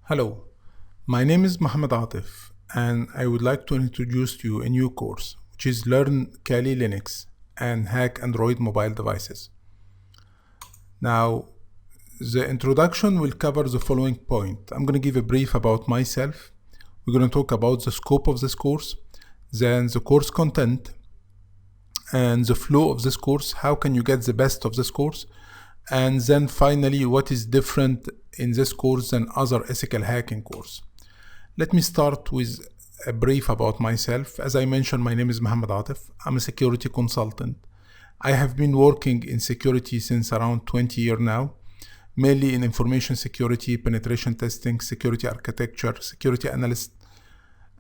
Hello, my name is Mohammed Atif, and I would like to introduce to you a new course, which is Learn Kali Linux and Hack Android mobile devices. Now, the introduction will cover the following point. I'm going to give a brief about myself. We're going to talk about the scope of this course, then the course content, and the flow of this course. How can you get the best of this course? And then finally, what is different in this course than other ethical hacking course. Let me start with a brief about myself. As I mentioned, my name is Mohammed Atif. I'm a security consultant. I have been working in security since around 20 years now, mainly in information security, penetration testing, security architecture, security analyst.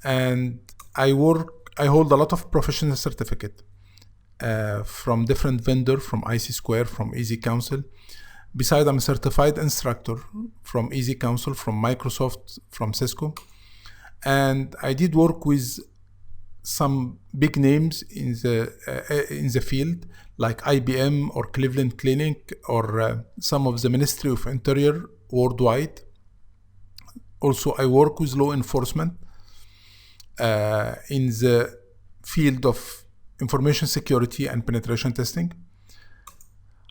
And I hold a lot of professional certificate from different vendors, from IC Square, from Easy Council. Besides, I'm a certified instructor from Easy Council, from Microsoft, from Cisco. And I did work with some big names in the field, like IBM or Cleveland Clinic or some of the Ministry of Interior worldwide. Also, I work with law enforcement in the field of information security and penetration testing.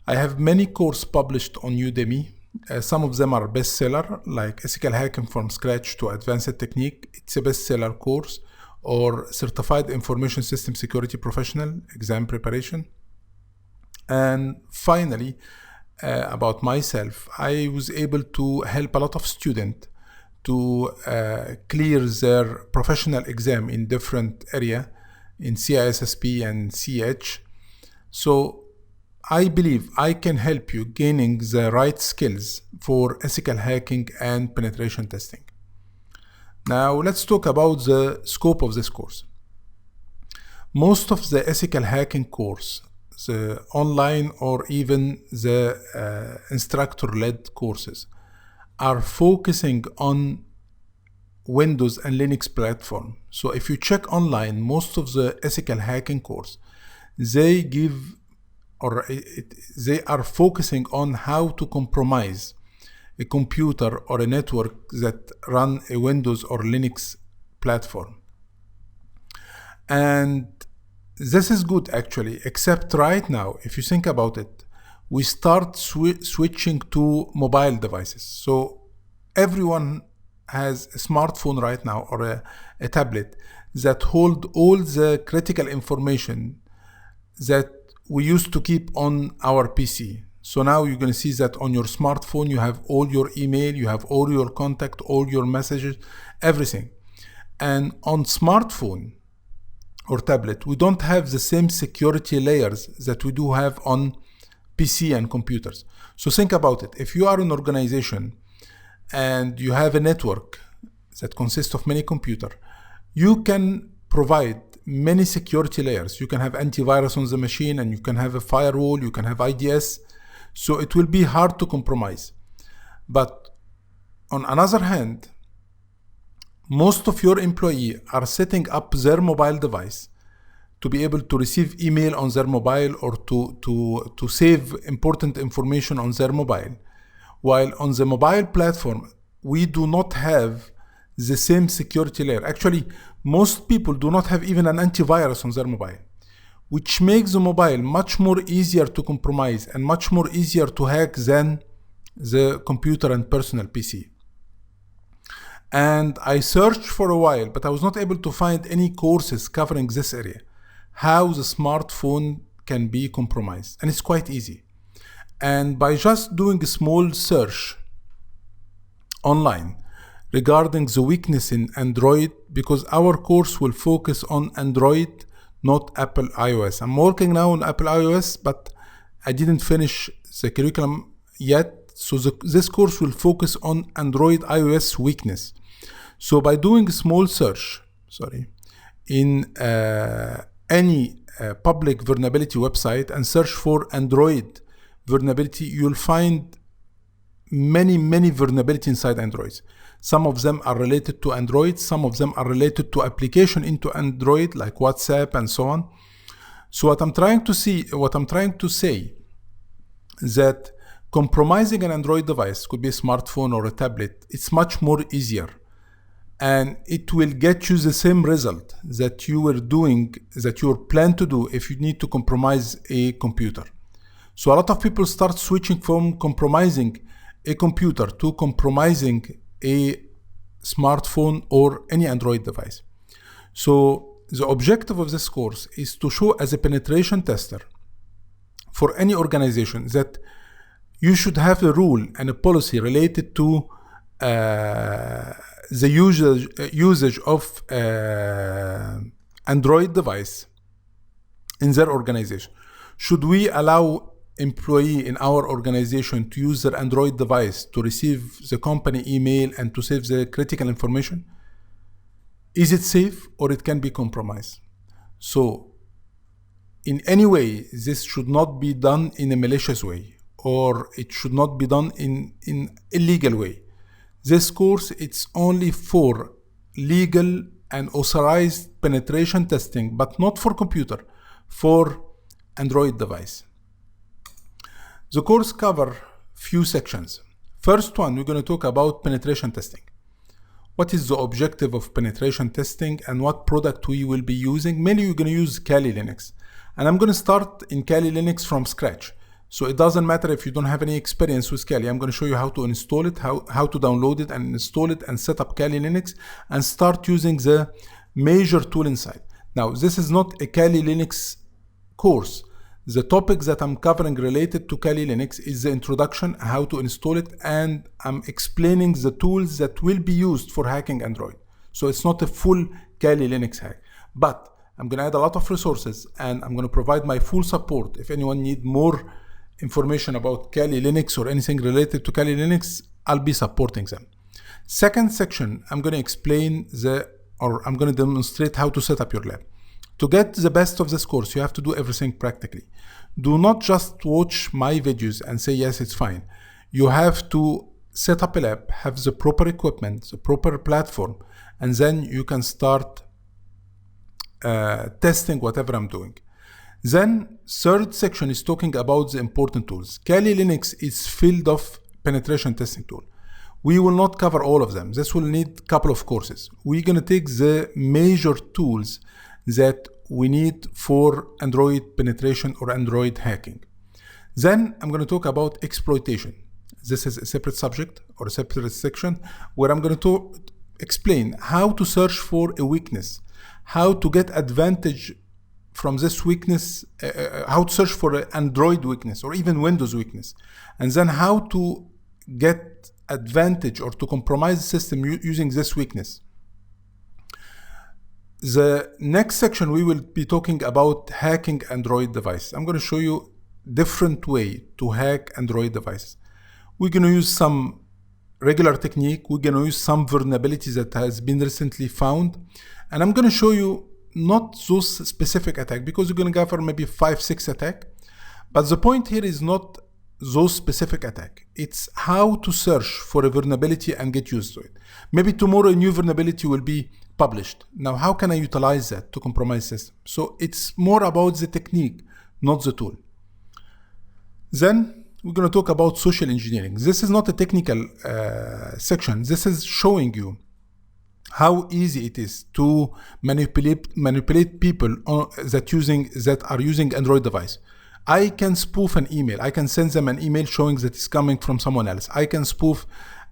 I have many courses published on Udemy. Some of them are bestseller, like Ethical Hacking from Scratch to Advanced Technique. It's a bestseller course, or Certified Information System Security Professional, exam preparation. And finally, about myself, I was able to help a lot of students to clear their professional exam in different area, in CISSP and CH. So I believe I can help you gaining the right skills for ethical hacking and penetration testing. Now let's talk about the scope of this course. Most of the ethical hacking course, the online or even the instructor-led courses, are focusing on Windows and Linux platform. So if you check online, most of the ethical hacking course, they are focusing on how to compromise a computer or a network that run a Windows or Linux platform. And this is good actually, except right now, if you think about it, we start switching to mobile devices. So everyone has a smartphone right now or a tablet that hold all the critical information that we used to keep on our PC. So now you're going to see that on your smartphone, you have all your email, you have all your contact, all your messages, everything. And on smartphone or tablet, we don't have the same security layers that we do have on PC and computers. So think about it. If you are an organization and you have a network that consists of many computers, you can provide many security layers. You can have antivirus on the machine, and you can have a firewall, you can have IDS. So it will be hard to compromise. But on another hand, most of your employees are setting up their mobile device to be able to receive email on their mobile or to save important information on their mobile. While on the mobile platform, we do not have the same security layer. Actually, most people do not have even an antivirus on their mobile, which makes the mobile much more easier to compromise and much more easier to hack than the computer and personal PC. And I searched for a while, but I was not able to find any courses covering this area, how the smartphone can be compromised. And it's quite easy. And by just doing a small search online regarding the weakness in Android, because our course will focus on Android, not Apple iOS. I'm working now on Apple iOS, but I didn't finish the curriculum yet. So this course will focus on Android iOS weakness. So by doing a small search, in any public vulnerability website and search for Android vulnerability, you'll find many vulnerability inside Android. Some of them are related to Android, some of them are related to application into Android, like WhatsApp and so on. So what I'm trying to say that compromising an Android device, could be a smartphone or a tablet, it's much more easier. And it will get you the same result that you were doing, that you were planned to do if you need to compromise a computer. So a lot of people start switching from compromising a computer to compromising a smartphone or any Android device. So the objective of this course is to show as a penetration tester for any organization that you should have a rule and a policy related to the usage of Android device in their organization. Should we allow employee in our organization to use their Android device to receive the company email and to save the critical information? Is it safe or it can be compromised? So in any way, this should not be done in a malicious way, or it should not be done in illegal way. This course, it's only for legal and authorized penetration testing, but not for computer, for Android device. The course cover few sections. First one, we're going to talk about penetration testing. What is the objective of penetration testing and what product we will be using? Mainly we're going to use Kali Linux. And I'm going to start in Kali Linux from scratch. So it doesn't matter if you don't have any experience with Kali. I'm going to show you how to install it, how to download it and install it and set up Kali Linux and start using the major tool inside. Now, this is not a Kali Linux course. The topics that I'm covering related to Kali Linux is the introduction, how to install it, and I'm explaining the tools that will be used for hacking Android. So it's not a full Kali Linux hack, but I'm going to add a lot of resources and I'm going to provide my full support. If anyone needs more information about Kali Linux or anything related to Kali Linux, I'll be supporting them. Second section, I'm going to explain I'm going to demonstrate how to set up your lab. To get the best of this course, you have to do everything practically. Do not just watch my videos and say, yes, it's fine. You have to set up a lab, have the proper equipment, the proper platform, and then you can start testing whatever I'm doing. Then third section is talking about the important tools. Kali Linux is filled of penetration testing tool. We will not cover all of them. This will need a couple of courses. We're going to take the major tools that we need for Android penetration or Android hacking. Then I'm going to talk about exploitation. This is a separate subject or a separate section where I'm going to explain how to search for a weakness, how to get advantage from this weakness, how to search for an Android weakness or even Windows weakness, and then how to get advantage or to compromise the system using this weakness. The next section, we will be talking about hacking Android devices. I'm going to show you different way to hack Android devices. We're going to use some regular technique. We're going to use some vulnerabilities that has been recently found. And I'm going to show you not those specific attack because we're going to cover maybe 5-6 attack. But the point here is not those specific attack. It's how to search for a vulnerability and get used to it. Maybe tomorrow a new vulnerability will be published. Now, how can I utilize that to compromise system? So it's more about the technique, not the tool. Then we're going to talk about social engineering. This is not a technical section. This is showing you how easy it is to manipulate people that are using Android device. I can spoof an email. I can send them an email showing that it's coming from someone else. I can spoof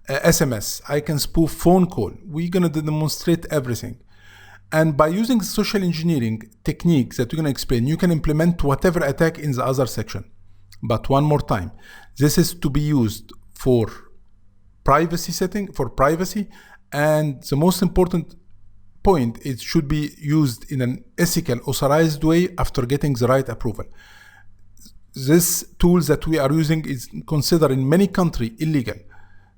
SMS. I can spoof phone call. We're going to demonstrate everything. And by using social engineering techniques that we're going to explain, you can implement whatever attack in the other section. But one more time, this is to be used for privacy setting, for privacy. And the most important point, it should be used in an ethical, authorized way after getting the right approval. This tools that we are using is considered in many countries illegal.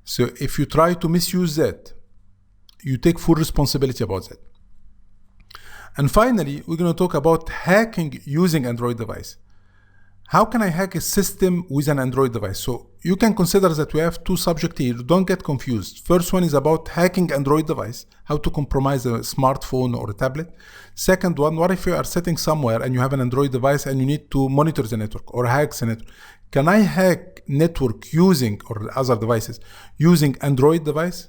So if you try to misuse that, you take full responsibility about that. And finally, we're going to talk about hacking using Android device. How can I hack a system with an Android device? So you can consider that we have two subjects here. Don't get confused. First one is about hacking Android device, how to compromise a smartphone or a tablet. Second one, what if you are sitting somewhere and you have an Android device and you need to monitor the network or hack the network? Can I hack network using, or other devices, using Android device?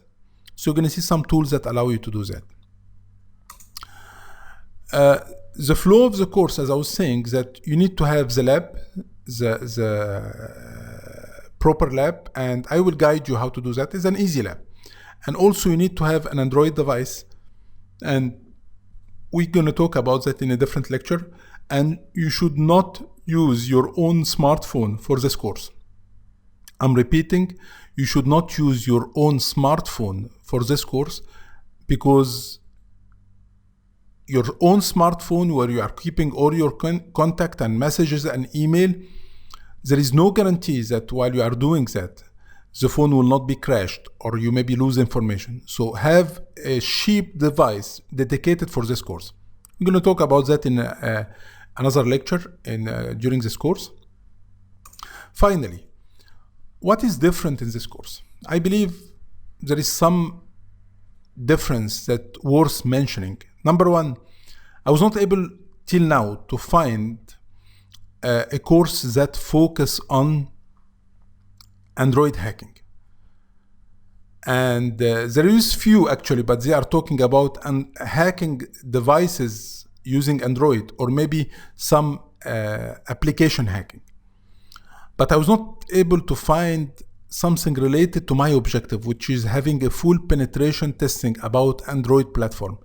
So you're going to see some tools that allow you to do that. The flow of the course, as I was saying, that you need to have the lab, the proper lab, and I will guide you how to do that. It's an easy lab. And also you need to have an Android device, and we're going to talk about that in a different lecture. And you should not use your own smartphone for this course. I'm repeating, you should not use your own smartphone for this course, because your own smartphone, where you are keeping all your contact and messages and email, there is no guarantee that while you are doing that, the phone will not be crashed or you maybe lose information. So have a cheap device dedicated for this course. We're going to talk about that in another lecture during this course. Finally, what is different in this course? I believe there is some difference that worth mentioning. Number one, I was not able till now to find a course that focus on Android hacking. And there is few actually, but they are talking about hacking devices using Android, or maybe some application hacking. But I was not able to find something related to my objective, which is having a full penetration testing about Android platform.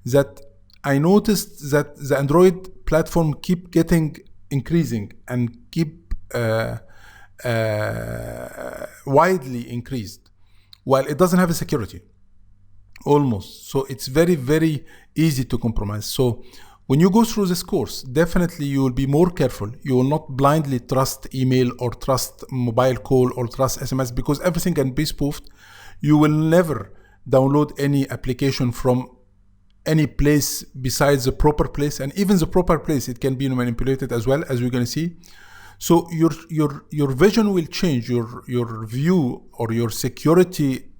That I noticed that the Android platform keep getting increasing and keep widely increased, while it doesn't have a security almost. So it's very, very easy to compromise. So when you go through this course, definitely you will be more careful. You will not blindly trust email or trust mobile call or trust SMS, because everything can be spoofed. You will never download any application from any place besides the proper place, and even the proper place, it can be manipulated as well, as we're going to see. So your vision will change, your view or your security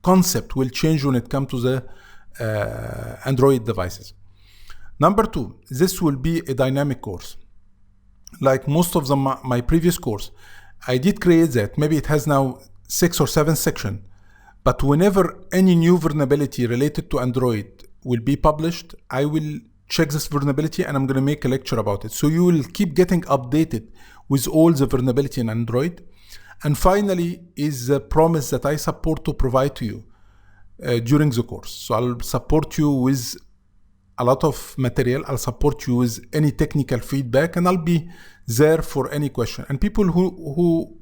concept will change when it comes to the Android devices. Number two, this will be a dynamic course. Like most of my previous course, I did create that. Maybe it has now 6 or 7 sections, but whenever any new vulnerability related to Android will be published, I will check this vulnerability and I'm going to make a lecture about it. So you will keep getting updated with all the vulnerability in Android. And finally is the promise that I support to provide to you during the course. So I'll support you with a lot of material. I'll support you with any technical feedback, and I'll be there for any question. And people who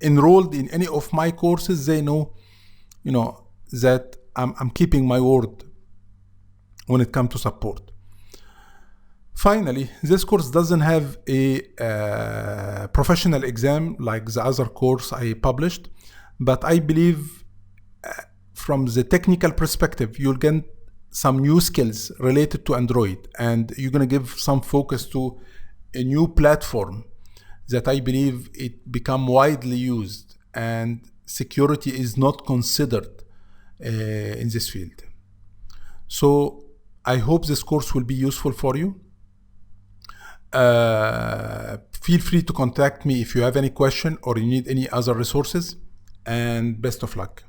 enrolled in any of my courses, they know, that I'm keeping my word when it comes to support. Finally, this course doesn't have a professional exam like the other course I published, but I believe from the technical perspective, you'll get some new skills related to Android, and you're going to give some focus to a new platform that I believe it become widely used, and security is not considered in this field. So I hope this course will be useful for you. Feel free to contact me if you have any question or you need any other resources, and best of luck.